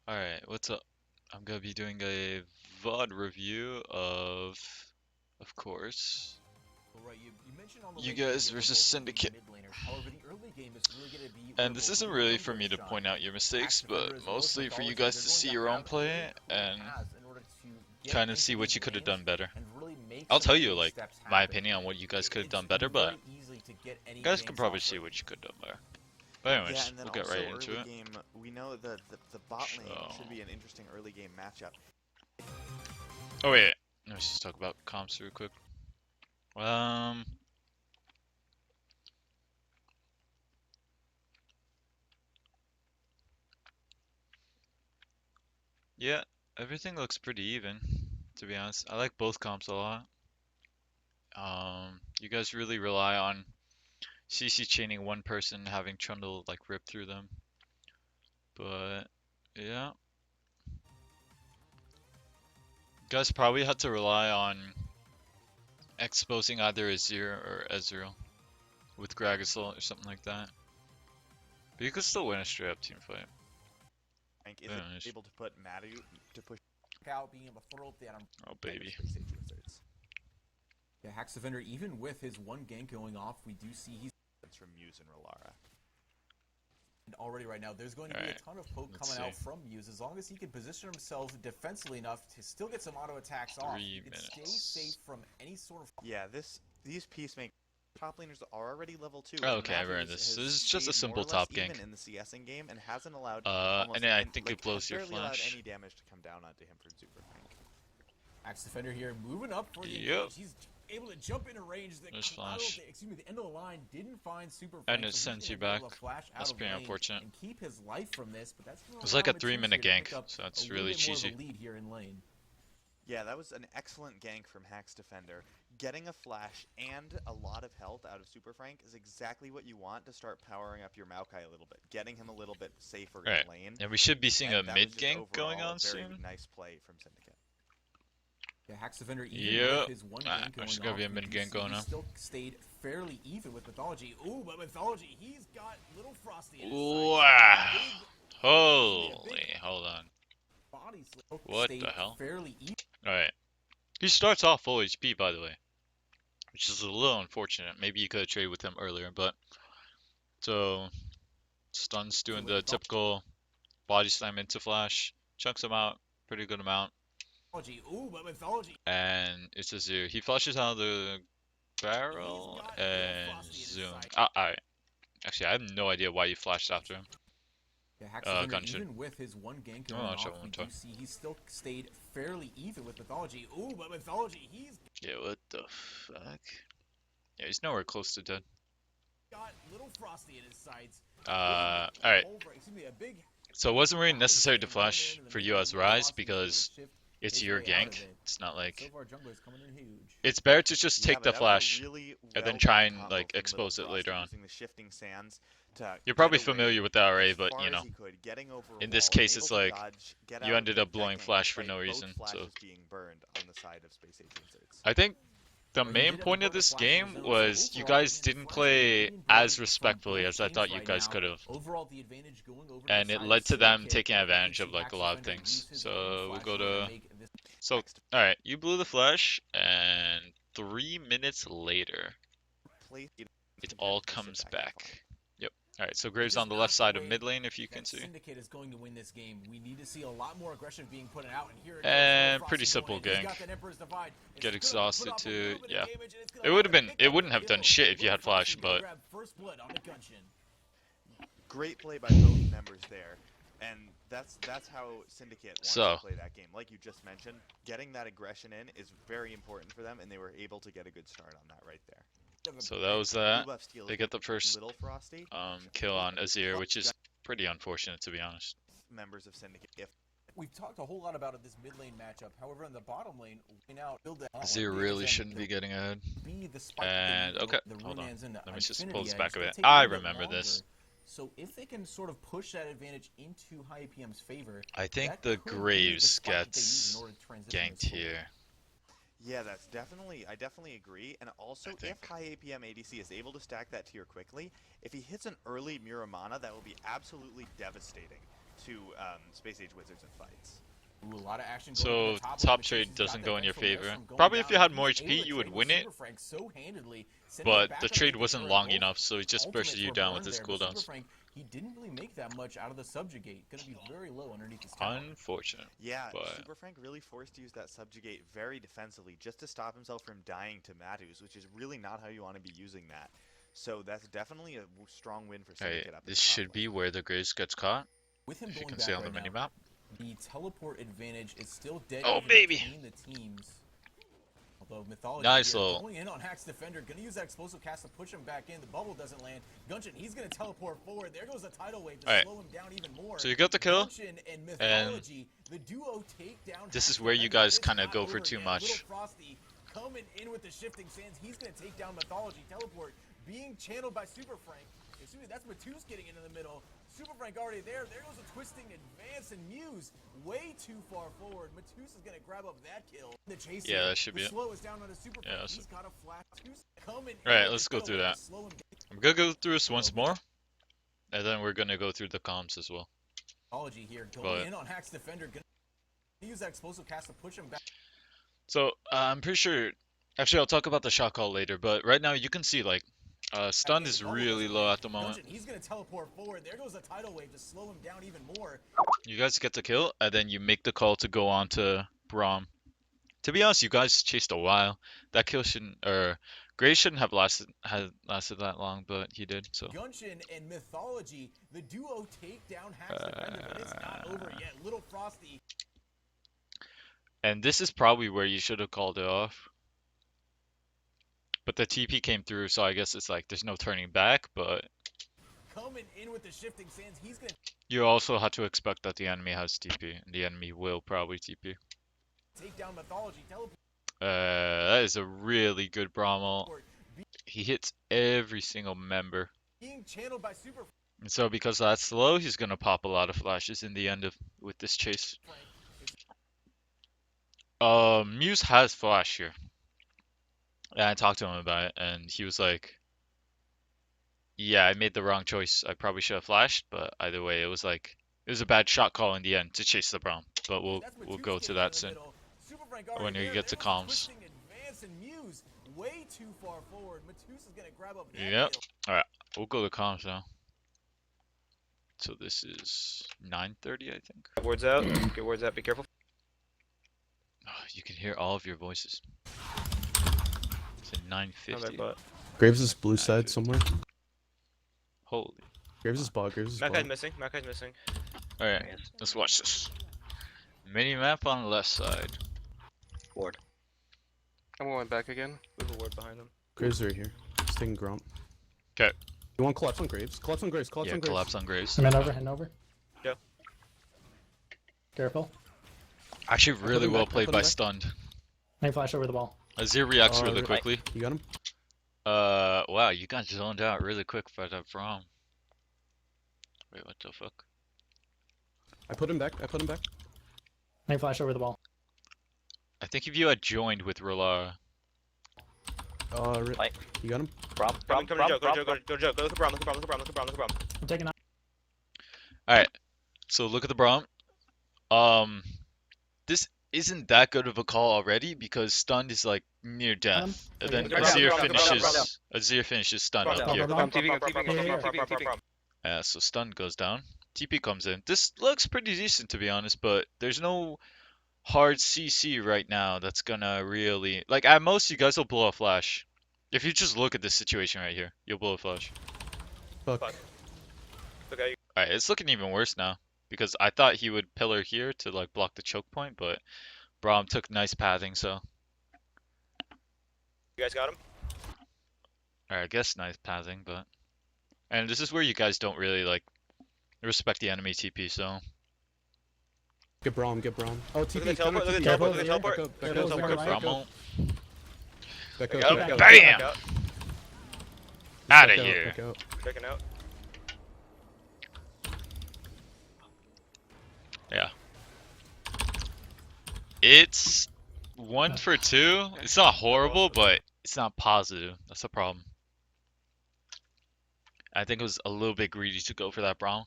Alright, what's up? I'm gonna be doing a VOD review of course, Right, you mentioned on the you late game guys that we're versus both going to be Syndicate. mid laners. However, the early game is really going to be where And this both of isn't you really become for going me to to shine. point out your Axe mistakes, Defender, but as well as mostly for you Mythology, guys they're to going see to your own have really play clear and paths in order to get kind of into see what these you could have lanes done better. and really make I'll some tell of you, those like, steps my happen. opinion on what you guys could have It's done better, but very easy to get you any guys can ganks probably off see for what you could have done better. But Yeah, anyways, and then we'll get also right into early it. game, we know that the bot lane So, should be an interesting early game matchup. oh wait, let's just talk about comps real quick. Um, yeah, everything looks pretty even, to be honest. I like both comps a lot. You guys really rely on CC chaining one person, having Trundle like rip through them. But yeah, you guys probably had to rely on exposing either Azir or Ezreal with Gragasol or something like that. But you could still win a straight up team fight. Rank is Anyways. able to put Madu to push Out being able to throw up the item. Oh baby. Space Age inserts. Yeah, Axe Defender, even with his one gank going off, we do see he's That's from Muse and Relara. already right now. There's going to be a ton of poke coming out from Muse as long as he can position himself defensively enough to still get some auto attacks off. He can stay safe from any sort of. Yeah, these peacemaker top laners are already level 2. Oh, okay, I've heard this. This is just a simple top gank. In the CSing game and hasn't allowed And then I think it blows your barely allowed flash. any damage to come down onto him from Super Frank. Axe Defender here moving up for the Yep. engage. He's able to jump into range. The flash. the end of the line didn't find Super And Frank, it so sends he's you gonna be back. able to flash out That's of pretty lane unfortunate. and keep his life from this, but that's gonna It was like a allow Mitsuki 3-minute to pick gank, up so that's a really little bit more of cheesy. a lead here in lane. Yeah, that was an excellent gank from Hax Defender. Getting a flash and a lot of health out of Super Frank is exactly what you want to start powering up your Maokai a little bit, getting him a little bit safer in lane. And we should be seeing And a that mid was just gank going overall on a very soon. nice play from Syndicate. Yeah, Hax Defender even with his one gank going there's gonna be a off, mid we do gank see going he on. still stayed fairly even with Mythology. Ooh, but Mythology, he's got Little Frosty in his Wow. sights. Holy, hold on. Body slam. What Stayed the hell? fairly even. Alright. He starts off full HP, by the way. Which is a little unfortunate. Maybe you could have traded with him earlier, but... So... Stun's doing the typical body slam into flash. Chunks him out. Pretty good amount. Ooh, but Mythology. And it's Azir. He flashes out of the barrel and zoom. Alright. Actually, I have no idea why you flashed after him. Yeah, Hax Defender, Gunshot. even with his one gank going Oh, off, sure, we sure. do see he still stayed fairly even with Mythology. Ooh, but Mythology, he's Yeah, what the fuck? Yeah, he's nowhere close to dead. got Little Frosty in his sights. Alright. So it wasn't really necessary to flash for you as Rise because it's your gank. It's not like... It's better to just take the flash and then try and like expose it later on. You're probably familiar with the RA, but you know, in this case it's like you ended up blowing flash for no reason. So I think the main point of this game was you guys didn't play as respectfully as I thought you guys could have. And it led to them taking advantage of like a lot of things. So we'll go to... So, alright, you blew the flash, and 3 minutes later, it all comes back. Yep. Alright, so Graves on the left side of mid lane, if you can see. Syndicate is going to win this game. We need to see a lot more aggression being put out, and here it And goes. pretty simple gank. Get Get exhausted too. Yeah. It wouldn't have done shit if you had flash, but great play by both members there. And that's how Syndicate wants to play that game. Like you just mentioned, getting that aggression in is very important for them, and they were able to get a good start on that right there. So that was that. They get the first kill on Azir, which is pretty unfortunate to be honest. Members of Syndicate. We've talked a whole lot about this mid lane matchup. However, in the bottom lane, we now build that. Azir really shouldn't be getting ahead. And okay, hold on. Let me just pull this back a bit. I remember this. So if they can sort of push that advantage into High APM's favor, I think the Graves gets ganked here. Yeah, that's definitely, I definitely agree. And also, if High APM ADC is able to stack that tier quickly, if he hits an early Muramana, that will be absolutely devastating. to Space Age Wizards in fights. Ooh, a lot of action So going top trade doesn't go in your favor. Probably if you had more HP, you would win it. But the trade wasn't long enough, so he just bursted you down with his cooldowns. He didn't really make that much out of the subjugate. Gonna be very low underneath his tower. Unfortunate. Yeah, but... Super Frank really forced to use that subjugate very defensively just to stop himself from dying to Matus, which is really not how you want to be using that. So that's definitely a strong win for Syndicate. Hey, this should be where the Graves gets caught. With him if you going can see on back the right minimap. The teleport advantage is still dead baby! between the teams. Although Mythology nice here, little. going in on Hack's Defender, gonna use that explosive cast to push him back in. The bubble doesn't land. Gunshin, he's gonna teleport forward. There goes a tidal wave to slow him down even more. So you got the kill, and Mythology, the duo take down this is Hack's where you Defender. guys kind of go for too much. Little Frosty coming in with the shifting sands. He's gonna take down Mythology. Teleport being channeled by Super Frank. Excuse me, that's Matus getting into the middle. Super Frank already there. There goes a twisting advance, and Muse way too far forward. Matus is gonna grab up that kill. The chase. Yeah, that should be the it. slow is down on a Super Frank. Yeah, He's got a flash. Coming Alright, let's go through that. I'm gonna go through this once more, and then we're gonna go through the comms as well. Here, going in on Hack's Defender. Gonna use that explosive cast to push him back. So I'm pretty sure. Actually, I'll talk about the shot call later. But right now, you can see like stun is really low at the moment. He's gonna teleport forward. There goes a tidal wave to slow him down even more. You guys get the kill, and then you make the call to go on to Braum. To be honest, you guys chased a while. That kill shouldn't, or Gray shouldn't have lasted that long, but he did. So. Gunshin and Mythology, the duo take down Hack's Defender, but it's not over yet. Little Frosty. And this is probably where you should have called it off. But the TP came through, so I guess it's like there's no turning back. But coming in with the shifting sands, he's gonna. You also have to expect that the enemy has TP, and the enemy will probably TP. Take down Mythology, teleport. That is a really good Braum. He hits every single member. Being channeled by Super. And so because that's slow, he's gonna pop a lot of flashes in the end of with this chase. Muse has flash here. And I talked to him about it, and he was like, "Yeah, I made the wrong choice. I probably should have flashed, but either way, it was a bad shot call in the end to chase the Braum. But we'll go to that soon when we get to comms." Yep. All right, we'll go to comms now. So this is 9:30, I think. Get words out. Get words out. Be careful. Oh, you can hear all of your voices. It's at 9:50. Graves is blue side somewhere. Holy. Graves is bot. Graves is bot. Mackay's missing. Mackay's missing. All right, let's watch this. Mini map on the left side. Ward. I'm going back again. We have a ward behind them. Graves right here. He's taking Gromp. Okay. You want collapse on Graves? Collapse on Graves. Collapse on Graves. Collapse on Graves. Head over. Yeah. Careful. Actually, really well played by Stunned. Let me flash over the ball. Azir reacts really quickly. You got him? Wow, you got zoned out really quick by that Braum. Wait, what the fuck? I put him back. Let me flash over the ball. I think if you had joined with Rolara. You got him? Come to Joe. Go to Joe. Go to the Braum. I'm taking out. Alright, so look at the Braum. This isn't that good of a call already because Stunned is like near death. And then Azir finishes Stunned up here. Yeah, so Stunned goes down. TP comes in. This looks pretty decent to be honest, but there's no hard CC right now that's gonna really... Like at most you guys will blow a flash. If you just look at this situation right here, you'll blow a flash. Fuck. Okay. Alright, it's looking even worse now. Because I thought he would pillar here to like block the choke point, but Braum took nice pathing, so. You guys got him? Alright, I guess nice pathing, but. And this is where you guys don't really like respect the enemy TP, so. Get Braum. Oh, TP. Look at the teleport. Braum. Back Bam! Out of here. Checking out. Yeah. It's 1 for 2. It's not horrible, but it's not positive. That's the problem. I think it was a little bit greedy to go for that Braum.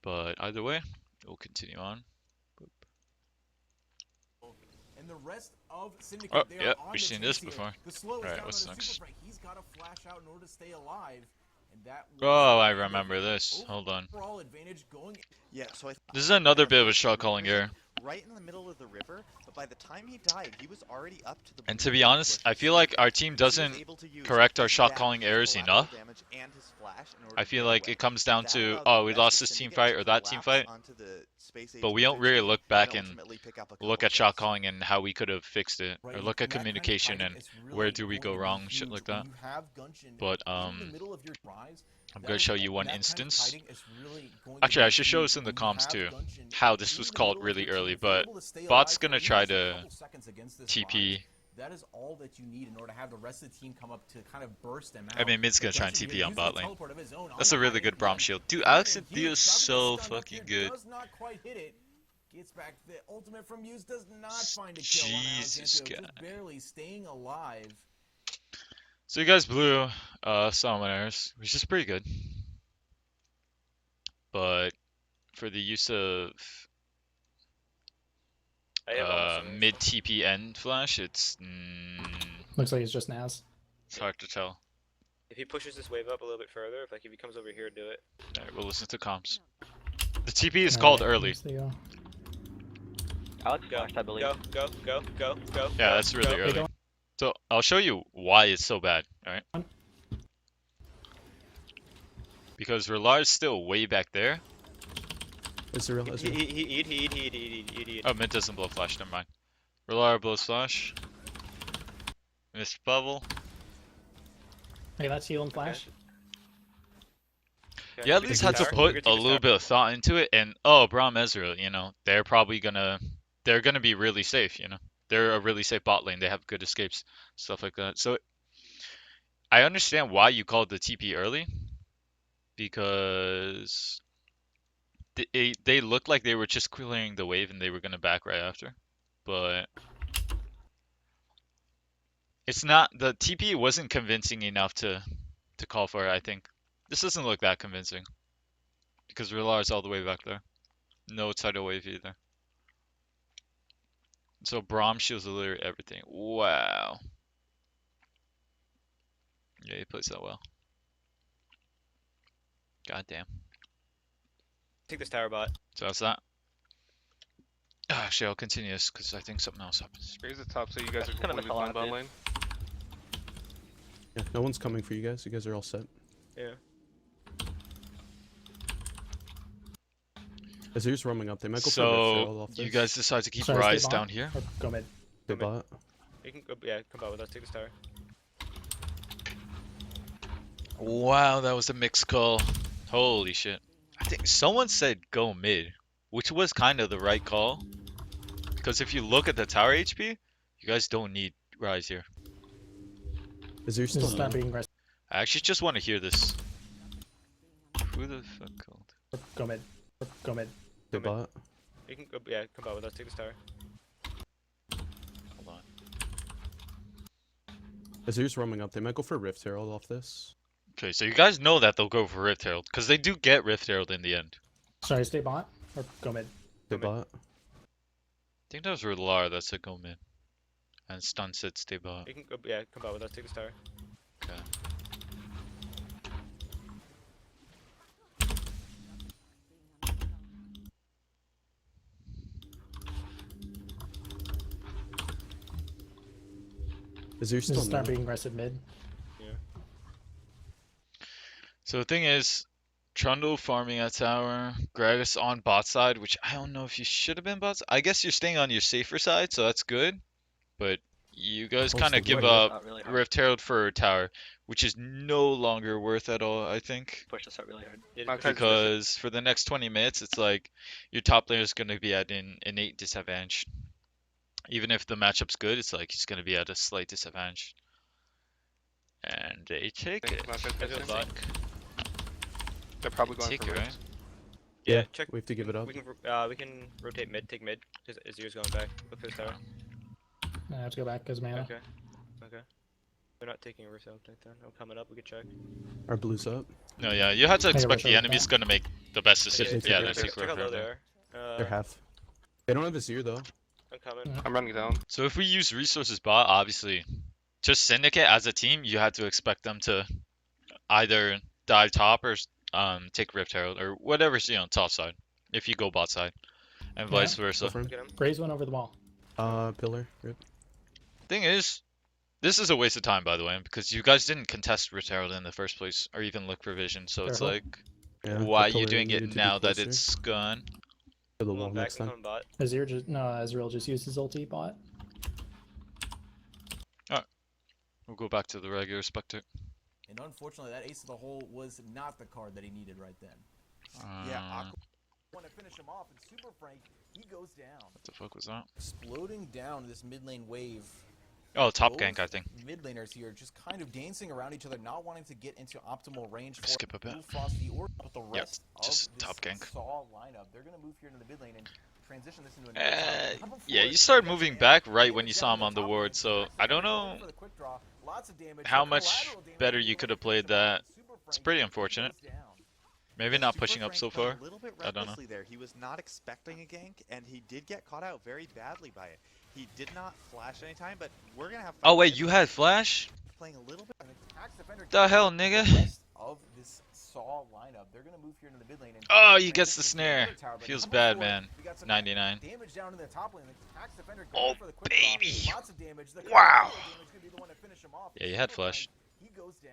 But either way, we'll continue on. And the rest of Syndicate, Oh, they yeah, are on we've the seen chase this here. before. The slow is Alright, down what's on the next? Super Frank. He's got to flash out in order to stay alive. And that Oh, was I the end of remember it. this. Hold on. Overall advantage going. Yeah, so This is another bit of a shot calling error. right in the middle of the river, but by the time he died, he was already up to the And blue to be line honest, I bushes. feel like our team So he was doesn't able to use correct our his shot dash, calling his errors collateral enough. damage, and his flash in order I to feel get like away. it comes down That to, allowed oh, the we rest lost of this team Syndicate fight to or that team collapse fight, onto the space age but we don't wizards really team look back and ultimately pick up a look couple at shot kills. calling and how we could have fixed it, Right, or look at and that kind of communication timing and is really where do we going go to be wrong, shit huge like when that. you have Gunshin But in the middle of your rise. I'm That gonna is show you all- one that kind of instance. kiting is really going to Actually, I be should show huge us in the when you comms have too, Gunshin how this in was the called middle of really your team. early, If you're but able to stay bot's alive for gonna even try just a to couple seconds against this TP. rise, that is all that you need in order to have the rest of the team come up to kind of burst them out. I mean, mid's But gonna try and Gunshin TP here on using bot a lane. teleport of his own That's on a really bot good lane. Braum shield. Dude, Coming Alex in and huge. Theo's About to get so stunned up fucking here, good. does not quite hit it. Gets back. The ultimate from Muse does not find a kill on Jesus, Alexandro, guy. just barely staying alive. So you guys blew Summoners, which is pretty good. But for the use of I have all my summoners. mid TP end flash, it's Looks like it's just Naz. it's hard to tell. If he pushes this wave up a little bit further, if he comes over here, do it. Alright, we'll listen to comms. The TP is called early. Alex Go, flashed, I believe. go. Yeah, that's really go. early. So I'll show you why it's so bad, alright? Because Relar's still way back there. Israel, Israel. He eat. Oh, mid doesn't blow flash, never mind. Relar blows flash. Missed bubble. Hey, that's healing flash. Yeah, at least had to put a little bit of thought into it, and oh, Braum Ezreal, you know, they're gonna be really safe, you know. They're a really safe bot lane, they have good escapes, stuff like that. So I understand why you called the TP early, because they looked like they were just clearing the wave and they were gonna back right after. But it's not, the TP wasn't convincing enough to call for it, I think. This doesn't look that convincing. Because Relar's all the way back there. No tidal wave either. So Braum shields literally everything. Wow. Yeah, he plays that well. God damn. Take this tower bot. So that's that. Actually, I'll continue this because I think something else happens. Raise the top so you guys Kind of moving a lot, bot dude. lane. Yeah, no one's coming for you guys. You guys are all set. Yeah. Azir's roaming up. They might go for a rift herald So off you this. guys decide to keep Sorry, stay Rise bot, down here. or go mid. They bot. You can go. Yeah, come out with us. Take this tower. Wow, that was a mixed call. Holy shit. I think someone said go mid, which was kind of the right call. Because if you look at the tower HP, you guys don't need Rise here. Azir Just still start low. being aggressive. I actually just want to hear this. Who the fuck called? Go mid. Go mid. They bot. You can go. Yeah, come out with us. Take this tower. Hold on. Azir's roaming up. They might go for a rift herald off this. Okay, so you guys know that they'll go for Rift Herald, because they do get Rift Herald in the end. Sorry, stay bot, or go mid. They Go bot. I think that was Relar that said go mid. And Stun said stay bot. You can go. Yeah, come out with us. Take this tower. Okay. Azir's still Just start low. being aggressive mid. So the thing is, Trundle farming at tower, Gragas on bot side, which I don't know if you should have been bot. I guess you're staying on your safer side, so that's good. But you guys Close kind to of give win. up Not really hard. Rift Herald for tower, which is no longer worth at all, I think. Push this out really hard. Because for the next 20 minutes, it's like your top laner is going to be at an innate disadvantage. Even if the matchup's good, it's like he's going to be at a slight disadvantage. And they take it. Good luck. They're probably going Take for it, rift. right? Yeah, check. We have to give it up. We can rotate mid. Take mid. Azir's going back. Look for this tower. I have to go back because mana. Okay. Okay. They're not taking a risk out like that. I'm coming up. We can check. Our blue's up. No, yeah, you had to Take a expect risk the out enemy's that. gonna make the best decision. they Yeah, took they a take risk. Check how low river. they are. They're half. They don't have a Zir though. I'm coming. Yeah. I'm running down. So if we use resources bot, obviously, just Syndicate as a team, you had to expect them to either dive top or take Rift Herald or whatever's top side. If you go bot side, and Yeah. vice Go versa. for him. Get him. Graze went over the wall. Pillar. Rip. Thing is, this is a waste of time, by the way, because you guys didn't contest Rift Herald in the first place, or even look for vision. So it's Careful. like, Yeah, why are the you pillar doing it needed to be now that closer it's gone? to the I'm wall going back. next I'm time. coming bot. Ezreal just used his ulti bot. We'll go back to the regular Spectre. And unfortunately, that ace of the hole was not the card that he needed right then. Yeah, Uh, Aqua Want to finish him off, and Super Frank, he goes down. what the fuck was that? Exploding down this mid lane wave. Oh, top Both gank, I think. Mid laners here just kind of dancing around each other, not wanting to get into optimal range for Skip a bit. Blue Frosty or with the Yep, rest just of this top gank. Saw lineup. They're going to move here into the mid lane and transition this into another tower. Number Yeah, four, you started we got moving some back damage right when you saw down him on the top ward, lane. so Jackson I don't going know for the quick draw. Lots of damage. how The much collateral damage better will be you the could one have to played finish him off, that. and Super It's Frank, pretty he unfortunate. goes down. Maybe Yeah, not Super pushing up Frank so played far. a little bit I don't know. recklessly there. He was not expecting a gank, and he did get caught out very badly by it. He did not flash any time, but we're gonna have. Oh wait, you had flash? Playing a little bit. An attack defender The going hell, for nigga? the rest of this Saw lineup. They're gonna move here into the mid lane and Oh, he gets the transition to snare. another tower, but Feels number bad, four, man. we got some 99. damage down in the top lane. The attack defender Oh, going for the quick draw. baby. Lots of damage. The Wow. collateral damage could be the one to finish him off. Yeah, you had Super flash. Frank, he goes down.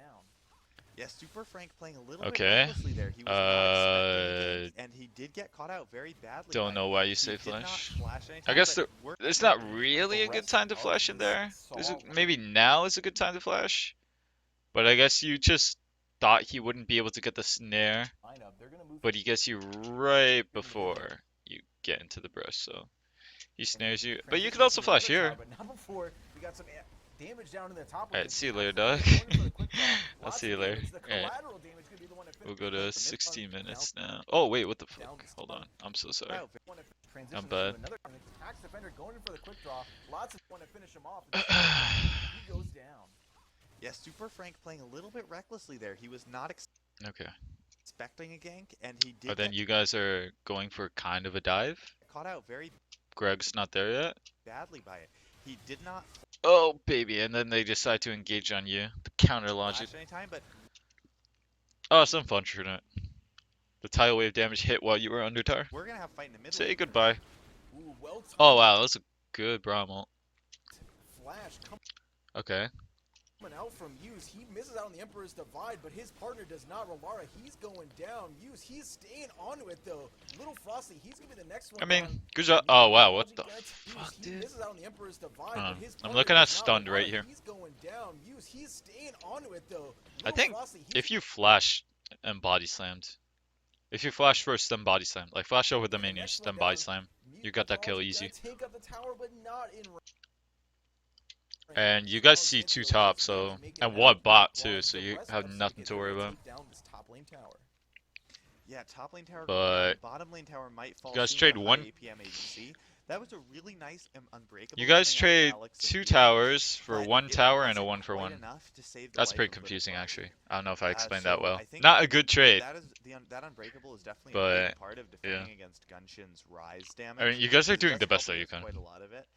Yeah, Super Frank playing a little Okay. bit recklessly there. He was not expecting a gank, and he did get caught out very badly. Don't by know it. why you He say did not flash. flash any I time, guess but we're there's gonna not move really a the good rest time to of flash in this there. Saw Maybe now is a good time to flash. But I guess you just thought he wouldn't be able to get the snare, lineup. They're gonna move but he gets you right before you get into the brush, so he snares you. But you could also flash here. But number four, we got some damage down in the top Alright, lane. see you Attack later, defender dog. going for the quick draw. I'll Lots see of you later. damage. The Alright, collateral damage could be the one to we'll finish go him to off. The mid 60 lane minutes down now. Oh wait, what the down fuck? this Hold tunnel. on, I'm so sorry. out. Want to transition I'm this bad. into another attack defender going in for the quick draw. Lots of want to finish him off. He goes down. Yeah, Super Frank playing a little bit recklessly there. He was not Okay. expecting a gank, and he did Oh, then get you guys are going for kind of a dive? caught out very Greg's not there yet? badly by it. He did not Oh, baby, and then they decide to engage on you. The counter logic. flash any time, but Oh, it's unfortunate. The tidal wave damage hit while you were under tower. we're gonna have fight in the middle. Say goodbye. Ooh, well Oh, wow, that's a good Braum ult. Flash Okay. coming out from Hughes. He misses out on the Emperor's Divide, but his partner does not. Rolara, he's going down. Hughes, he's staying onto it though. Little Frosty, he's gonna be the next one. I mean, down. good job. Oh, wow, what Technology the gets Hughes. fuck, He dude? misses out on the Emperor's Divide, Huh. but his I'm partner looking at does not. stunned right Rolara, here. He's going down. Hughes, he's staying onto it though. I Little think Frosty, he's if you flash and body slammed, if you flash first then body slam, like flash over the the minions next then one body down. slam, Mute you got that kill Mythology easy. gonna take up the tower, but not in range. And you guys see two top, so and one bot too, so you have nothing to worry about. Yeah, top lane tower. But bottom lane tower might fall. you guys soon trade to high one- APM ADC. That was a really nice unbreakable. You guys coming out trade of Alex and two Hughes, towers for but one it tower and a wasn't 1-for-1. quite enough to save the That's life pretty of Little confusing, Frosty. actually. I don't know if I explained that So well. I think Not a good trade. That is that unbreakable is definitely a But, big part of defending against Gunshin's rise damage. I mean, you guys are He doing does the best help that you with can. Quite a lot of it.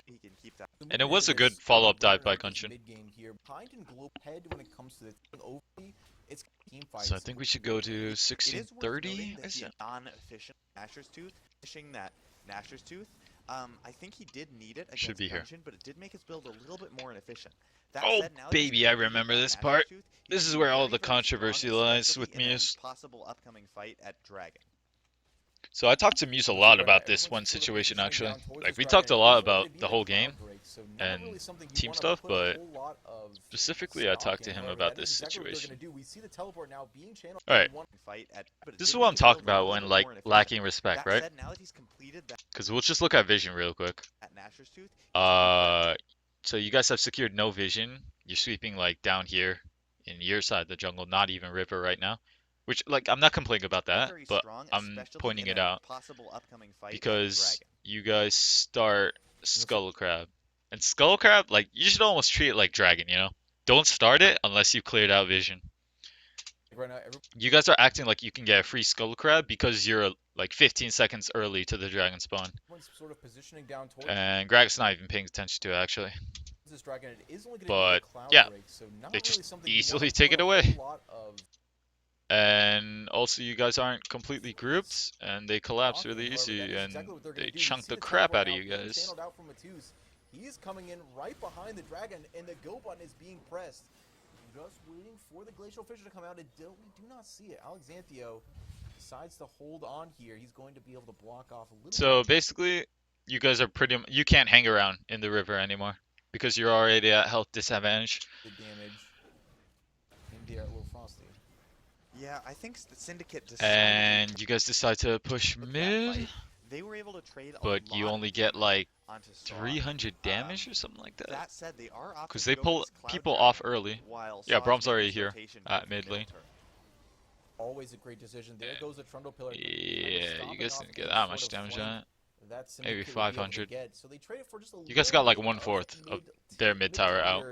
He can keep that. And it was a good follow-up dive by Gunshin. Mid-game here, behind and glow head when it comes to the overly, it's team fights. So I think we should go to It is worth 1630. noting that the non-efficient Nashor's Tooth, finishing that Nashor's Tooth, I think he did need it against Should be here. Gunshin, but it did make his build a little bit more inefficient. That Oh, said, now that he's baby, I completed remember that this Nashor's part. Tooth, he This can is be where all very, the very strong, controversy lies especially with in a Muse. possible upcoming fight at Dragon. So I talked to Muse a lot about this one situation, actually. Like, we talked a lot about the whole game and team stuff, but specifically I talked to him about this situation. Alright, this is what I'm talking about when, like, lacking respect, right? Because we'll just look at vision real quick. So you guys have secured no vision. You're sweeping, like, down here in your side of the jungle, not even river right now. Which, like, I'm not complaining about that, but I'm pointing it out because you guys start Skull Crab. And Skull Crab, like, you should almost treat it like Dragon, you know? don't start it unless you cleared out vision. Right now, You guys are acting like you can get a free skull crab because you're like 15 seconds early to the dragon spawn. everyone's sort of positioning down towards And Greg's not even paying attention to it actually. this dragon. It is only going to be But a cloud yeah, break, so not they really just something you easily wanna take put it a away. whole lot of And also you guys aren't completely grouped and they collapse stock in. really However, that easy is and exactly what they're gonna they do. You chunk see the the crap teleport out of now you being guys. channeled out from Matus. He is coming in right behind the dragon, and the go button is being pressed. Just waiting for the Glacial Fissure to come out, and we do not see it. Alexanthio decides to hold on here. He's going to be able to block off a little So basically you guys are you can't hang around in the river anymore because you're already at health disadvantage. bit of damage. In there, a little frosty. Yeah, I think Syndicate decided And you guys decide to push with that mid, fight. They were able to trade a but lot you of only get damage like onto Saw. 300 damage or something like that. That said, they are opting Because to they go for pull this Cloud people Dragon, off early. while Yeah, Saw's Brom's making already his here rotation at towards the mid middle lane. turret. Always a great decision. There goes a Trundle Pillar. Yeah, you guys didn't get that much damage on it. Maybe 500. So they traded for just a You guys got like little bit 1/4 of mid- their mid tower out.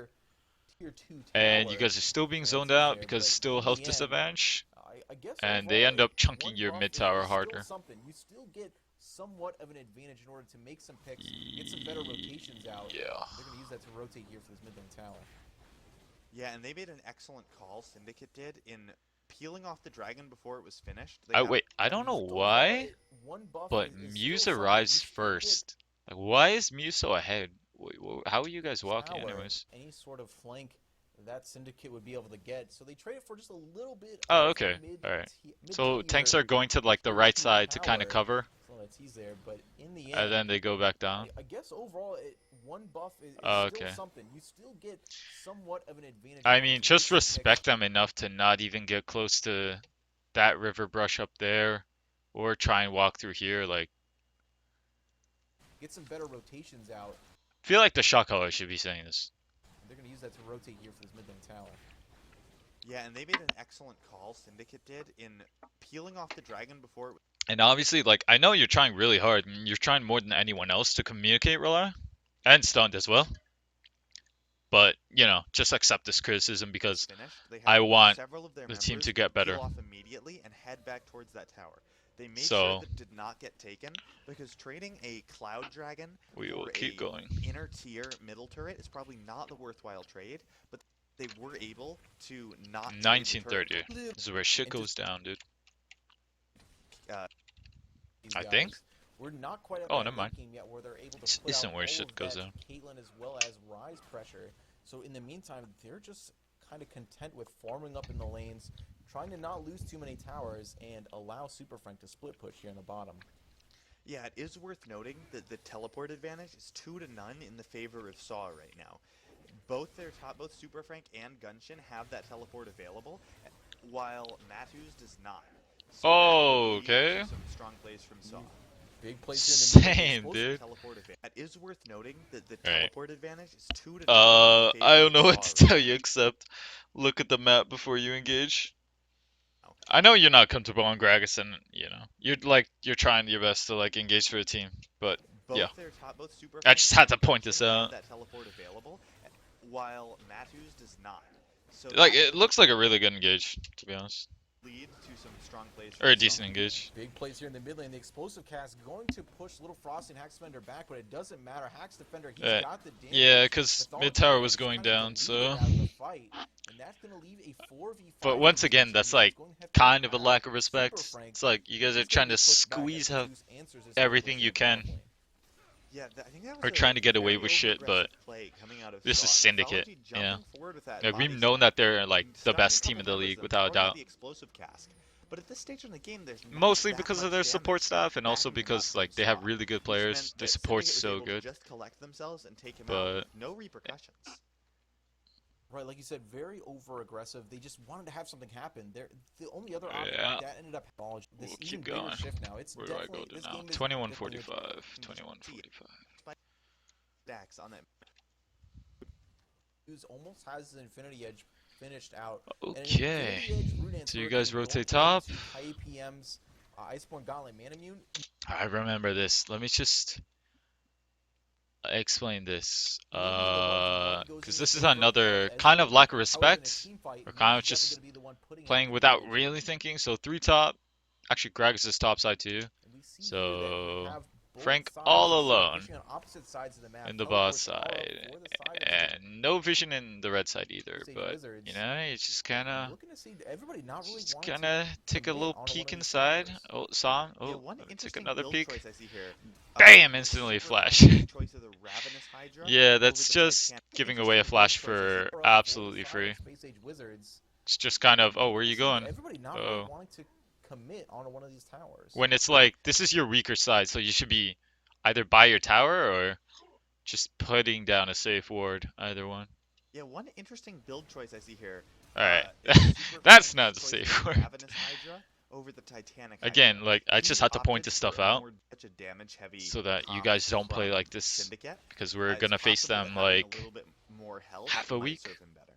tier 2 And tower. you guys are still being And zoned it's out there, because but still in health the end, disadvantage. I guess And they overall, end up chunking one your buff mid is tower still harder. something. You still get somewhat of an advantage in order to make some picks, get some better rotations out. Yeah. They're going to use that to rotate here for this mid lane tower. Yeah, and they made an excellent call, Syndicate did, in peeling off the dragon before it was finished. They Oh have- wait, I don't know why, but Muse arrives first. Like, why is Muse so ahead? How are you guys walking, tower, anyways? any sort of flank that Syndicate would be able to get. So they traded for just a little bit. Oh, of okay. mid- Alright. mid So tier tanks are going to like the right tier side to kind of tower. cover, So that's he's there, but in the end, and then they go back down. I guess overall, one buff is Oh, still okay. something. You still get somewhat of an advantage. I in order mean, to just make some picks. respect them enough to not even get close to that river brush up there, or try and walk through here. Like, Get some better rotations out. I feel like the shot caller should be saying this. They're going to use that to rotate here for this mid lane tower. Yeah, and they made an excellent call, Syndicate did, in peeling off the dragon before it was And obviously, like, I know you're trying really hard, and you're trying more than anyone else to communicate Rely, and Stunned as well. But, you know, just accept this criticism because finished. They had I want several of their the team members to get better. peel off immediately and head back towards that tower. They made So- sure that it did not get taken because trading a Cloud Dragon we will for keep a going. inner tier middle turret is probably not the worthwhile trade, but they were able to not trade the 1930. turret. This is where shit And goes down, dude. These I guys, think. We're not quite at Oh, that never mind. late game yet where they're able to This put isn't out where all shit of goes that down. Caitlyn as well as Rise pressure. So in the meantime, they're just kind of content with farming up in the lanes, trying to not lose too many towers and allow Super Frank to split push here in the bottom. Yeah, it is worth noting that the teleport advantage is 2-0 in the favor of Saw right now. Both Super Frank and Gunshin have that teleport available, while Matus does not. So Oh, that will lead okay. to some strong plays from Saw. Big place here in the Same, middle. dude. Teleport advantage. It is worth noting that the Alright. teleport advantage is 2-0. I don't know what to tell you except look at the map before you engage. I know you're not comfortable on Gragas, and you know you're trying your best to like engage for a team, but yeah. Both Super I just had to and point this Gunshin have out. That teleport available, while Matus does not. So Like that it looks like a really good engage, to be honest, lead to some strong plays or a from Saw. decent engage. Big plays here in the mid lane. The explosive cast going to push Little Frosty and Hax Defender back, but it doesn't matter. Hax Defender, he's got the damage. Yeah, because Mythology mid tower is was going kind of down, deleted so. out of the fight, and that's gonna leave a 4v5 But once again, position that's where like it's going to have to kind of a have lack of Super respect. Frank. It's like you guys are He's trying gonna to be pushed back squeeze as out Zeus answers his everything push you in the can. bot lane. Yeah, I think that was Or a trying to get away very with shit, but overaggressive play coming out of this is Saw. Syndicate, Mythology yeah. jumping forward with that Yeah, body we've known slam that they're like and the stunning best a team in couple the members league of without a part of doubt. the explosive cask. But at this stage in the game, there's not Mostly that because of much their damage support staff, and also backing them up because from like they have Saw, really good which players. meant Their that support's Syndicate was so able to good. just collect themselves and take him out But with no repercussions. Right, like you said, very over aggressive. They just wanted to have something happen. The only other option Yeah. that ended up knowledge this We'll even keep bigger going. shift now. It's Where do I definitely go to this now? game is 21:45. 21:45. Stacks on that. Who's almost has his Infinity Edge finished out. Okay. And an Infinity Edge Rune So you Answer guys can rotate go top. into IAPM's Iceborne Gauntlet Manamune. I remember this. Let me just. explain this. Maybe LeBron's goes Because in this is and first another as kind you of know, lack of how is in a respect, team fight, or Muse kind of is definitely just going to be the one putting out playing the without advantage. really thinking. So 3 top. Actually, Greg's is top side too. And we see here that we So have both Frank sides all of alone pushing on opposite sides of the map. in the bot Teleports are up side, for the side of and no vision in the red side either. Sage But Wizards. you know, it's just kind of. Looking to see everybody not really Just wanting gonna to take a commit little on one peek of these inside. towers. Oh, saw him. Yeah, Oh, one let me take interesting another build peek. choice I see here. Bam! The Instantly Super flash. Frank's choice of the Ravenous Hydra Yeah, over that's the just Titanic. giving away a Interesting flash build choice I see for here. For the absolutely side free. of Space Age Wizards. It's just kind of, oh, where are you See going? everybody not really Oh, wanting to commit on one of these towers. when it's like this is your weaker side, so you should be either by your tower or just putting down a safe ward. Either one. Yeah, one interesting build choice I see here. All right, Is Super that's Frank's not the choice safe of the word. Ravenous Hydra over the Titanic Again, Hydra. like I He just had to point opted this for stuff a out more such a damage-heavy so that you comp guys don't from play like this Syndicate. because we're It's gonna face possible that them having a like little bit more health half a might week. serve him better.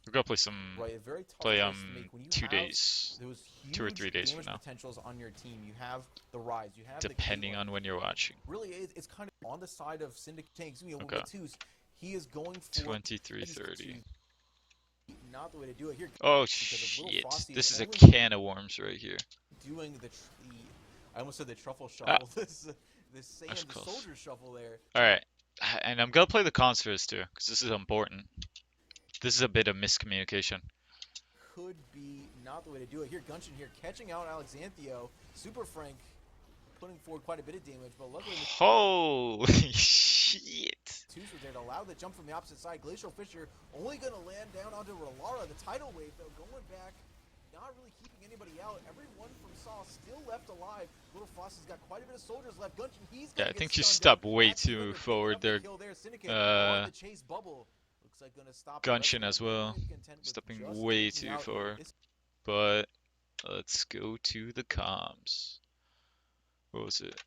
We're gonna play some Right, a very tough play choice to make when you 2 days, those 2 or huge 3 days from damage now, potentials on your team. You have the Rise, you have depending the on when you're watching. really it's kind of on the side of Syndicate tanks. You know, Okay. with twos, he is going for 23:30. not the way to do it here. Oh because of Little shit! Frosty This is a only can of worms right here. doing I almost said the truffle Ah, shuffle. This saying that's the close. soldier shuffle there. All right, and I'm gonna play the cons first too, because this is important. This is a bit of miscommunication. Could be not the way to do it. Here, Gunshin here catching out Alexanthio. Super Frank putting forward quite a bit of damage, but luckily Holy shit! twos were there to allow the jump from the opposite side. Glacial Fisher only going to land down onto Relara. The tidal wave, though, going back, not really keeping anybody out. Everyone from Saw still left alive. Little Frosty's got quite a bit of soldiers left. Gunshin, he's Yeah, going I to think get you stunned stepped down. way That's the too Limber picking forward up the there. kill there. Syndicate on the chase bubble. Looks like going to stop the rest Gunshin of as them. well, Really content with stepping just way taking too out far. this But let's go to the comms. What was it?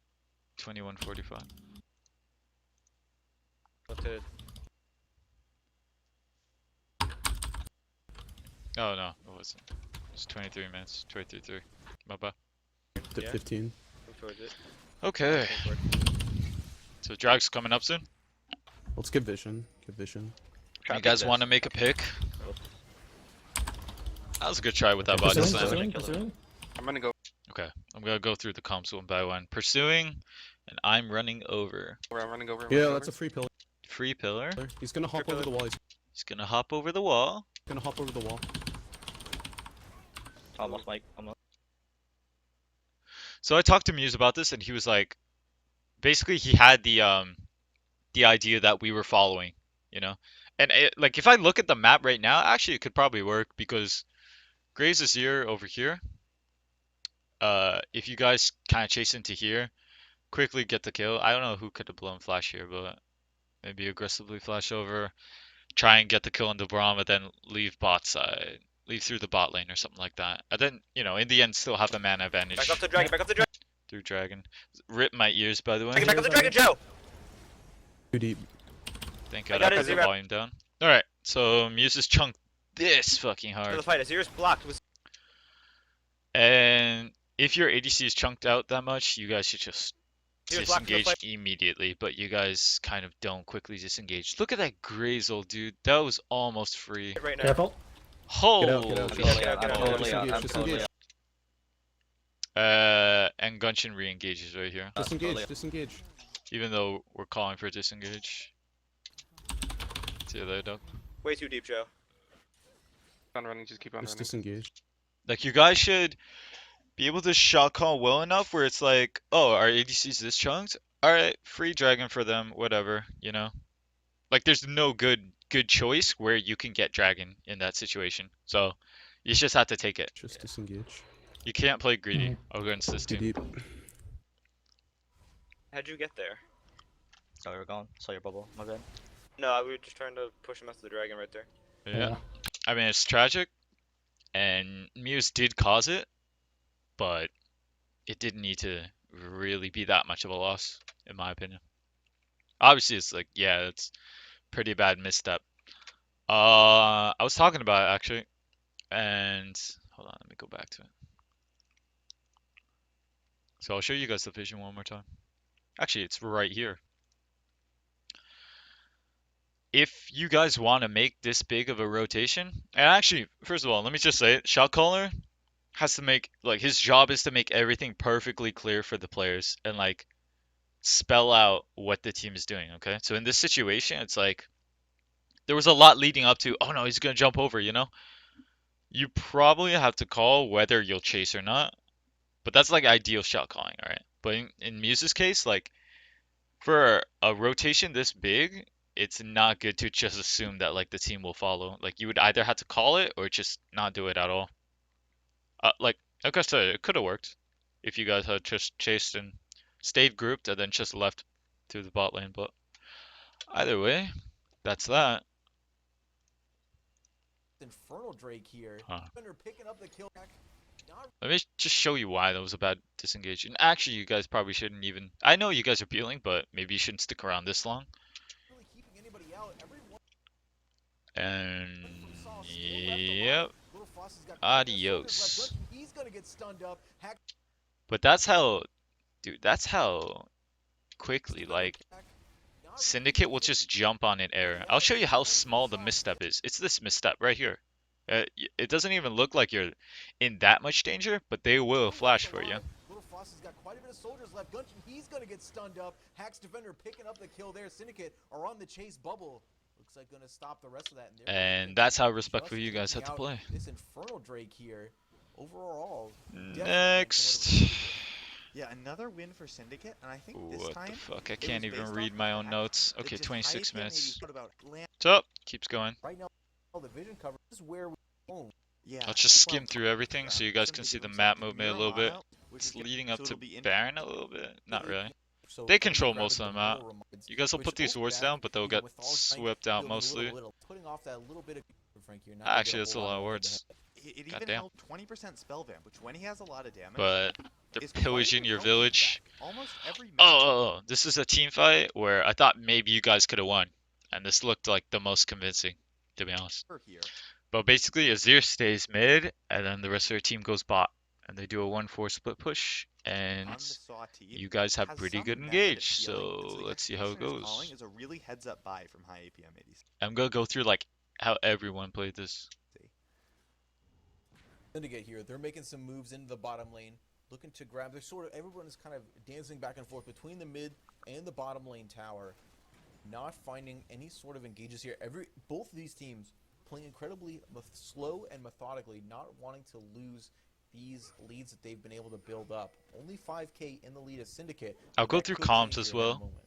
21:45. Rotated. Oh no, it wasn't. It's 23 minutes. 23:3. My bad. Dip Yeah. 15. Move towards it. Okay. Go for it. So Drag's coming up soon. Let's get vision. Get vision. Try You to pick guys this. want to make a pick? That was a good try with that body Pursuing, slam. pursuing. I'm gonna go. Okay, I'm gonna go through the comps one by one. Pursuing, and I'm running over. I'm running over. Yeah, that's a free pillar. Free pillar. He's gonna hop Free over the pillar. wall. He's He's gonna hop over the wall. gonna hop over the wall. Almost, Mike. Almost. So I talked to Muse about this, and he was like, basically he had the idea that we were following, you know. And like if I look at the map right now, actually it could probably work because Graves is here over here. If you guys kind of chase into here, quickly get the kill. I don't know who could have blown flash here, but maybe aggressively flash over, try and get the kill on the Braum, but then leave bot side, leave through the bot lane or something like that. And then, you know, in the end, still have the mana advantage Back up the dragon, back up the dragon. through Dragon. Rip my ears, by the way. Back up the dragon, Joe. Too deep. Thank I God got I it, put the zero. volume down. Alright, so Muse is chunked this fucking For the hard. fight, Azir's blocked. And if your ADC is chunked out that much, you guys should just Azir's blocked for the disengage fight. immediately, but you guys kind of don't quickly disengage. Look at that Grazel, dude. That was almost free. Right now. Careful. Holy Get out, get out. shit. Get out, get out. Disengage, disengage. And Gunshin re-engages right here, Disengage, disengage. even though we're calling for disengage. See you later, dog. Way too deep, Joe. Keep on running. Just keep on Just running. disengage. Like, you guys should be able to shot call well enough where it's like, oh, our ADC's this chunked? Alright, free dragon for them, whatever, you know? Like, there's no good choice where you can get dragon in that situation. So, you just have to take it. Just disengage. You can't play greedy against this Too team. deep. How'd you get there? Oh, you're gone. Saw your bubble. My bad. No, we were just trying to push him out to the dragon right there. Yeah. I mean, it's tragic, and Muse did cause it, but it didn't need to really be that much of a loss, in my opinion. Obviously, it's like, yeah, it's pretty bad misstep. I was talking about it, actually, and hold on, let me go back to it. So I'll show you guys the vision one more time. Actually, it's right here. if you guys want to make this big of a rotation, and actually, first of all, let me just say it, shot caller has to make, like, his job is to make everything perfectly clear for the players and like spell out what the team is doing, okay? So in this situation, it's like there was a lot leading up to, oh no, he's gonna jump over, you know? You probably have to call whether you'll chase or not, but that's like ideal shot calling, all right? But in Muse's case, like for a rotation this big, it's not good to just assume that like the team will follow. Like you would either have to call it or just not do it at all. Like I said, it could have worked if you guys had just chased and stayed grouped and then just left to the bot lane. But either way, that's that. Infernal Drake here. Huh. Defender picking up the kill back. Not Let me just show you why that was a bad disengage. And actually, you guys probably shouldn't even. I know you guys are peeling, but maybe you shouldn't stick around this long. really keeping anybody out. Everyone And from Saw still left alive. yep, Little Frost's got 5 soldiers adios. left. Gunson, he's gonna get stunned up. Hack But that's how, dude. That's how quickly Defender like back. Not really Syndicate will keeping just jump on an error. I'll show you how small the misstep is. It's this misstep right here. It doesn't even look like you're in that much danger, but they will flash for you. Little Frost has got quite a bit of soldiers left. Gunson, he's gonna get stunned up. Hack's defender picking up the kill there. Syndicate are on the chase bubble. Looks like gonna stop the rest of that. They're And that's how just respectful you guys taking have to out play. This Infernal Drake here. Overall, Next. Yeah, another win for Syndicate, and I think this What time the fuck? I it can't was even based read off my the own fact notes. that Okay, just 26 IAPM maybe minutes. thought about land. So, keeps going. right now, the vision cover is where we own. Yeah, I'll just well, skim through everything so you guys can see the map movement a little bit. It's leading up to Baron a little bit. Not really. So They everybody control grabbing most of the them out. middle reminds You guys will which put these over wards back, down, but they'll you know, get with all swept out fielding a mostly. putting off that little bit of Frank, you're not gonna get Actually, that's a whole lot of of wards. It even Goddamn. held 20% spell vamp, which when he has a lot of damage, But they're is quite pillaging your healthy village. back. Almost every match. Oh, this is a team fight where I thought maybe you guys could have won. And this looked like the most convincing, to be honest. Here. But basically, Azir stays mid, and then the rest of their team goes bot. And they do a 1-4 split push, and On the Saw team, you guys have has pretty some good method of engage. healing, So and the let's see how it executioner's calling goes. is a really heads-up buy from high APM ADC. I'm gonna go through like how everyone played this. Syndicate here. They're making some moves into the bottom lane, looking to grab. They're sort of everyone is kind of dancing back and forth between the mid and the bottom lane tower, not finding any sort of engages here. Both of these teams playing incredibly slow and methodically, not wanting to lose these leads that they've been able to build up. Only 5K in the lead as Syndicate. I'll but go that through could comms change as here in a well. moment.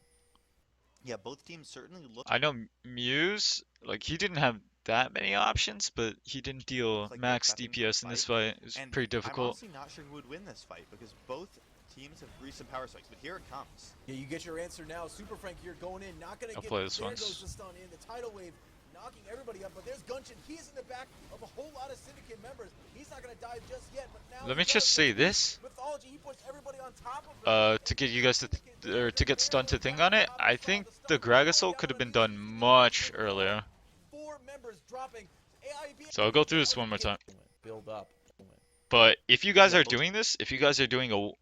Yeah, both teams certainly look I know Muse, like he didn't have that many options, but he didn't deal like they're max prepping for DPS in this fight. It was and pretty I'm difficult. honestly not sure who would win this fight because both teams have recent power spikes, but here it comes. Yeah, you get your answer now. Super Frank here going in, not gonna I'll get play this there once. goes the stun in. The tidal wave knocking everybody up, but there's Gunshin. He's in the back of a whole lot of Syndicate members. He's not gonna die just yet, but now Let me he just does. say this. Mythology, he puts everybody on top of him. To get you guys to get stunned to think on it, I think the Gragasol could have been done much earlier. 4 members dropping. AIB So I'll go through this one more time. Build up. But if you guys Yeah, are both- doing this, if you guys are doing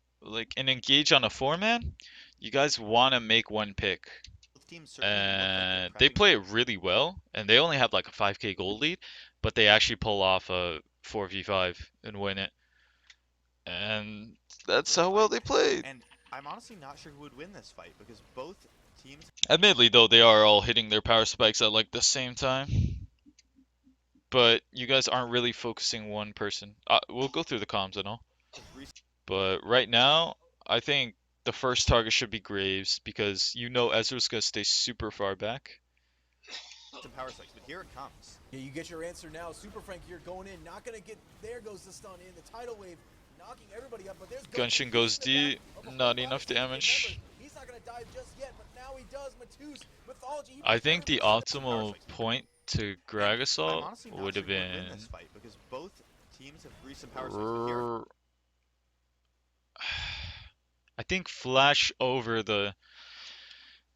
an engage on a 4-man, you guys want to make one pick. Both teams certainly look like they're They prepping play it really well, and they only have like a 5K gold lead, but they actually pull off a 4v5 and win it. And that's for a how well fight. they played. And I'm honestly not sure who would win this fight because both teams Admittedly, though, they are all hitting their power spikes at like the same time. But you guys aren't really focusing one person. We'll go through the comms and all. have recent But right now, I think the first target should be Graves because you know Ezra's gonna stay super far back. power spikes, but here it comes. Yeah, you get your answer now. Super Frank here going in, not gonna get there goes the stun in. The tidal wave knocking everybody up, but there's Gunshin goes deep, not enough damage. He's not gonna die just yet, but now he does. Matus, Mythology. he I puts think the everybody optimal point to I'm Gragasol honestly not would sure have who would win been this fight because both teams have recent power spikes, but here I think flash over the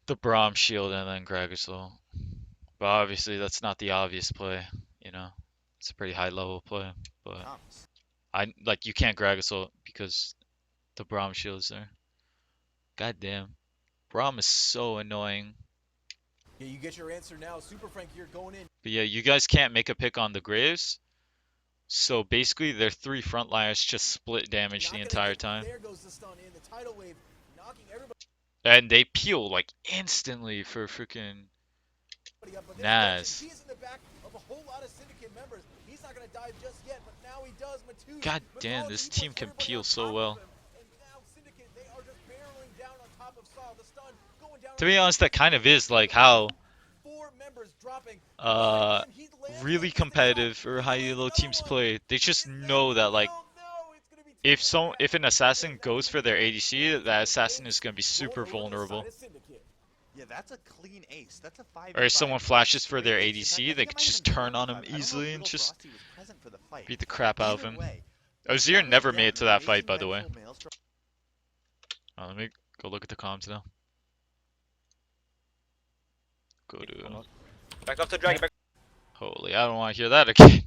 Braum shield and then Gragasol. But obviously that's not the obvious play, you know. It's a pretty high level play, it but comes. you can't Gragasol because the Braum shield is there. God damn. Braum is so annoying. Yeah, you get your answer now. Super Frank here going in. But yeah, you guys can't make a pick on the Graves. So basically, their 3 frontliners just split damage Not the gonna entire get- time. There goes the stun in. The tidal wave knocking everybody And they peel like instantly for freaking up. But there's Naz. Genshin. He's in the back of a whole lot of Syndicate members. He's not gonna dive just yet, but now he does. Matus, God damn, this team can peel so well. And now Syndicate, they are just barreling down on top of Saw. The stun going down. To be honest, that kind of is like how 4 members dropping. really competitive or high elo teams play. They just know that like if an assassin goes for their ADC, that assassin is gonna be super vulnerable. Yeah, that's a clean ace. That's a 5. Or if someone flashes for their ADC, they could just turn on him easily and just beat the crap out of him. Ozir never made it to that fight, by the way. Let me go look at the comms now. Go to... Back off to dragon. Back. Holy, I don't want to hear that again.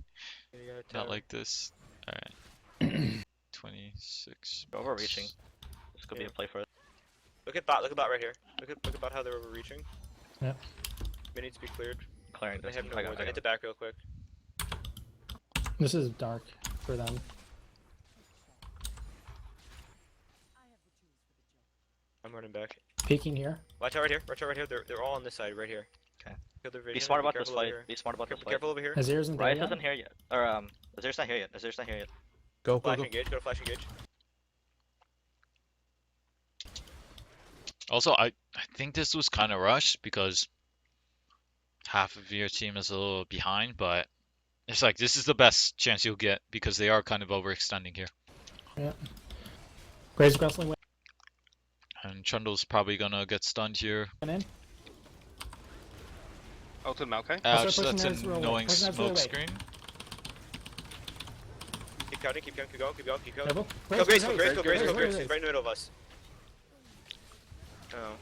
Not like this. Alright. 26. They're overreaching. This could be a play for it. Look at bot. Look at bot right here. Look at bot how they're overreaching. Yep. They need to be cleared. Clearing They this. have no ward. Hit the back real quick. This is dark for them. I'm running back. Peeking here. Watch out right here. Watch out right here. They're all on this side right here. Okay. Kill their vision. Be smart about this careful over fight. here. Be smart about this Careful, fight. careful over here. Azir isn't there Riot yet. isn't here yet. Or Azir's not here yet. Azir's not here yet. Go, go, Flash go. engage. Go to flash engage. Also, I think this was kind of rushed because half of your team is a little behind, but it's like this is the best chance you'll get because they are kind of overextending here. Yeah. Graves wrestling went And Trundle's probably gonna get stunned here. in. Ulted Maokai. Ouch, pushing that's theirs an real late. annoying Pushing theirs real smoke late. screen. Keep counting. Keep counting. Keep going. Keep going. Keep going. Careful. Go Grace. Go Graves, Grace. Go Grace. Go Graves, Grace. He's right in the middle of us. Oh.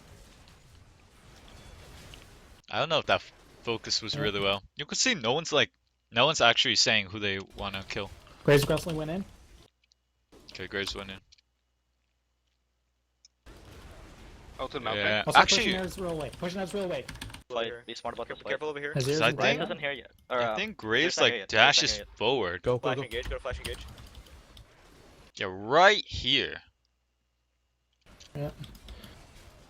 I don't know if that focus was really well. You can see no one's actually saying who they want to kill. Graves wrestling went in. Okay, Graves went in. Ulted Maokai. Yeah, Also actually, pushing theirs real late. Pushing theirs real late. Over Fight. here. Be smart about this Careful, fight. careful over here. Azir So I isn't there think- yet. Riot isn't here yet. Or, I think Graves not here like yet. Graves not dashes here yet. forward. Go, go, Flash go. engage. Go to flash engage. Yeah, right here. Yeah.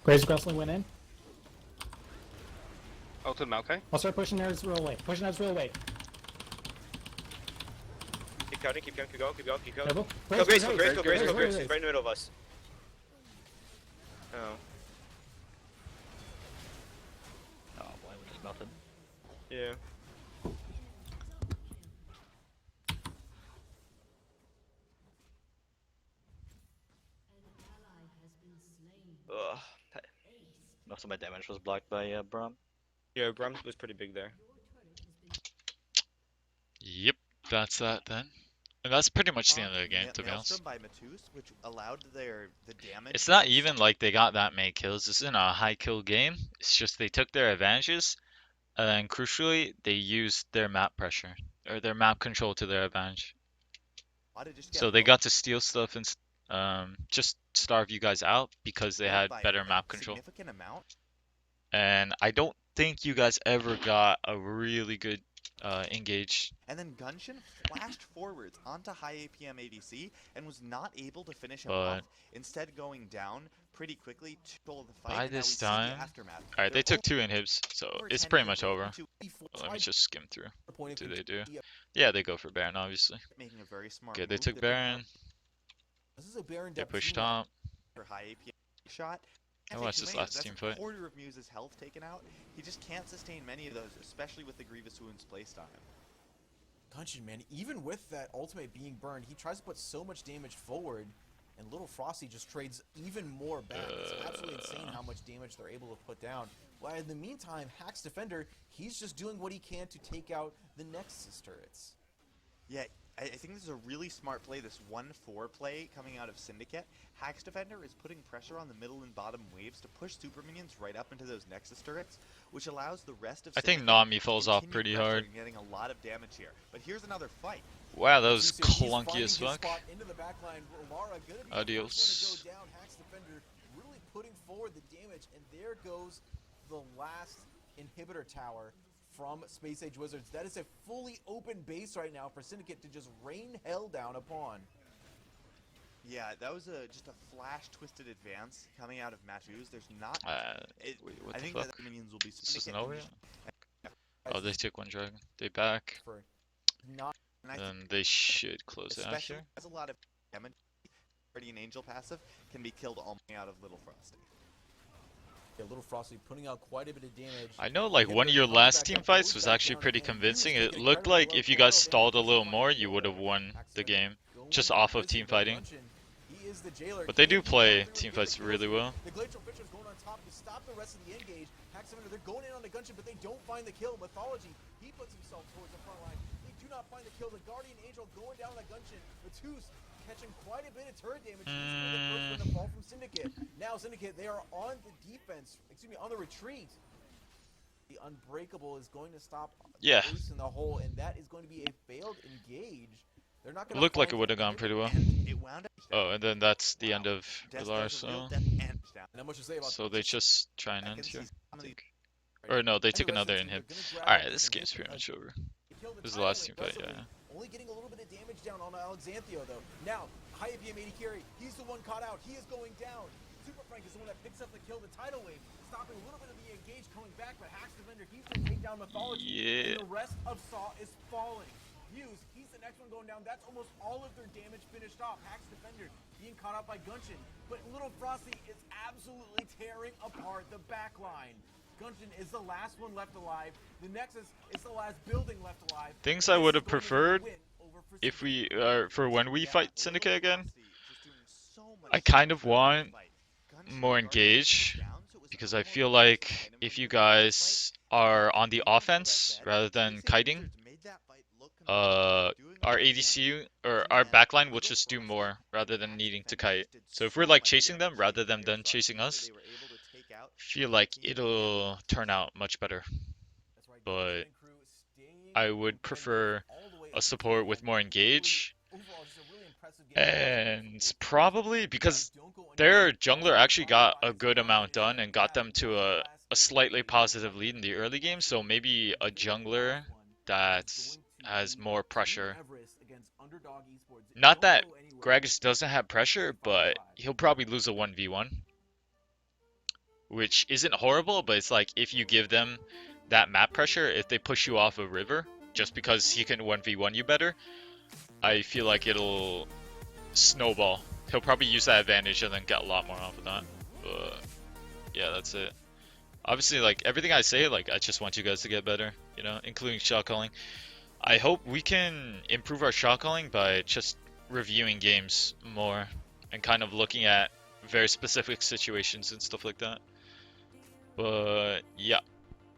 Graves wrestling went in. Ulted Maokai. I'll start pushing theirs real late. Pushing theirs real late. Keep counting. Keep counting. Keep going. Keep going. Keep going. Careful. Go Grace. Go Grace. Go Grace. Go Graves, Grace. He's Graves. right in the middle of us. Oh. Oh boy, we just melted. Yeah. Ugh. Most of my damage was blocked by Braum. Yeah, Brum was pretty big there. Yep, that's that then. And that's pretty much the end of the game, to be honest. Maelstrom by Matus, which allowed the damage. It's not even like they got that many kills. This isn't a high kill game. It's just they took their advantages, and then crucially, they used their map pressure or their map control to their advantage. So they got to steal stuff and just starve you guys out because they had better map control. Significant amount. And I don't think you guys ever got a really good engage. And then Gunshin flashed forwards onto high APM ADC and was not able to finish him But- off, instead going down pretty quickly to control the fight. By and now we this see the time- aftermath. Alright, they They're took 2 inhibs, so over it's 10 pretty kills much over. into Let me just skim through. Point Do of they do? control. Yeah, they go for Baron, obviously. making a very smart Okay, they move. took They Baron. This is a Baron They depth pushed team. top. for high APM shot. I watched this last That's team a fight. quarter of Muse's health taken out. He just can't sustain many of those, especially with the Grievous Wounds placed on him. Gunshin, man, even with that ultimate being burned, he tries to put so much damage forward, and Little Frosty just trades even more back. It's absolutely insane how much damage they're able to put down. While in the meantime, Hack's Defender, he's just doing what he can to take out the Nexus turrets. Yeah, I think this is a really smart play, this 1-4 play coming out of Syndicate. Hack's Defender is putting pressure on the middle and bottom waves to push super minions right up into those Nexus turrets, which allows the rest of I think Syndicate Nami to falls off continue pretty pressure hard. and getting a lot of damage here. But here's another fight. Wow, that was He's clunky finding as his fuck. spot into the back line. Romara gonna be Adios. the first one to go down. Hack's Defender really putting forward the damage, and there goes the last inhibitor tower from Space Age Wizards. That is a fully open base right now for Syndicate to just rain hell down upon. Yeah, that was just a flash twisted advance coming out of Matthews. There's not. Wait, what I the think fuck? that the minions will be This isn't Syndicate over minions. yet? Oh, they take one dragon. They back. For not And I Then think they should close it especially after. as a lot of damage, Guardian Angel passive can be killed all out of Little Frosty. a little Frosty putting out quite a bit of damage. I know like one of your last team fights was actually pretty convincing. It looked like if you guys stalled a little more, you would have won the game. Just off of team fighting. But they do play team fights really well. The Glacial Fisher's going on top to stop the rest of the engage. Haxander, they're going in on the Gungeon, but they don't find the kill. Mythology, he puts himself towards the front line. They do not find the kill. The Guardian Angel going down on the Gungeon. Matus catching quite a bit of turret damage. He's the first one to fall from Syndicate. Now Syndicate, they are on the defense, on the retreat. The Unbreakable is going to stop Yeah. Ace in the hole, and that is going to be a failed engage. They're not going to Looked like it would have gone pretty well. And it wound up. Oh, and then that's the end of Death Villar, does a real so... death and down. Not much to say about So they just try and I end can here. see some of these Or no, they And took the rest of another the in team, him. they're gonna grab Alright, it this and game's hit pretty the- much over. kill the This is the last title team fight, aggressively. yeah. Only getting a little bit of damage down on Alexanthio though. Now, high APM 80 carry, he's the one caught out. He is going down. Super Frank is the one that picks up the kill, the tidal wave, stopping a little bit of the engage coming back, but Hacks Defender, he's going to take down Mythology. Yeah. And the rest of Saw is falling. Fuse, he's the next one going down. That's almost all of their damage finished off. Hacks Defender being caught out by Gungeon. But Little Frosty is absolutely tearing apart the back line. Gungeon is the last one left alive. The Nexus is the last building left alive. Things And I this would is have going to be a preferred win over for if Syndicate. we for when we Yeah, fight Little Syndicate again. Frosty just doing so much I kind of damage in want that fight. Gungeon more Guardian engage, down, so it was because I almost feel a like item if from you the previous guys fight. are on the Even with that offense said, rather than Space Age kiting, Wizards made that fight look competitive, doing a our lot of damage. ADC or To our the end, backline will Little just do Frosty more rather and than Hacks needing to Defender kite. just did So if so we're like much chasing them damage rather to than the them Frosty chasing that us, they were able to take out feel like Team it'll turn out much better. That's right, But Gungeon and crew staying I would competitive prefer all the way a up support until with the more end. Really, engage, overall, just a really impressive game from and both teams. probably because Don't go their anywhere. jungler actually got a good Five amount is done and got them to a last slightly engage. positive lead in the early game, so maybe a jungler that has more pressure. Not that Gragas doesn't have pressure, but he'll probably lose a 1v1, which isn't horrible, but it's like if you give them that map pressure, if they push you off a river just because he can 1v1 you better, I feel like it'll snowball. He'll probably use that advantage and then get a lot more off of that. But yeah, that's it. Obviously, like everything I say, like I just want you guys to get better, you know, including shot calling. I hope we can improve our shot calling by just reviewing games more and kind of looking at very specific situations and stuff like that. But yeah,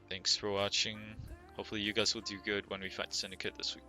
thanks for watching. Hopefully you guys will do good when we fight Syndicate this week.